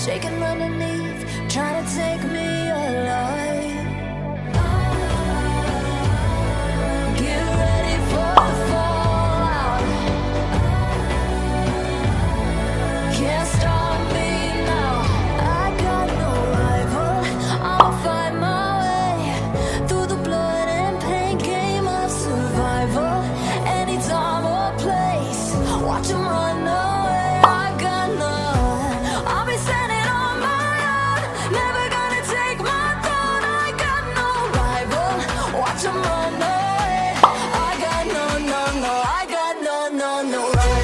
shaking underneath, trying to take me alive. Get ready for the fallout. Can't stop me now. I got no rival. I'll find my way through the blood and pain game of survival. Any time or place, watch 'em run away. I got none. I'll be standing on my own, never gonna take my throne. I got no rival. Watch 'em run away. I got no, no, no. I got no, no, no rival.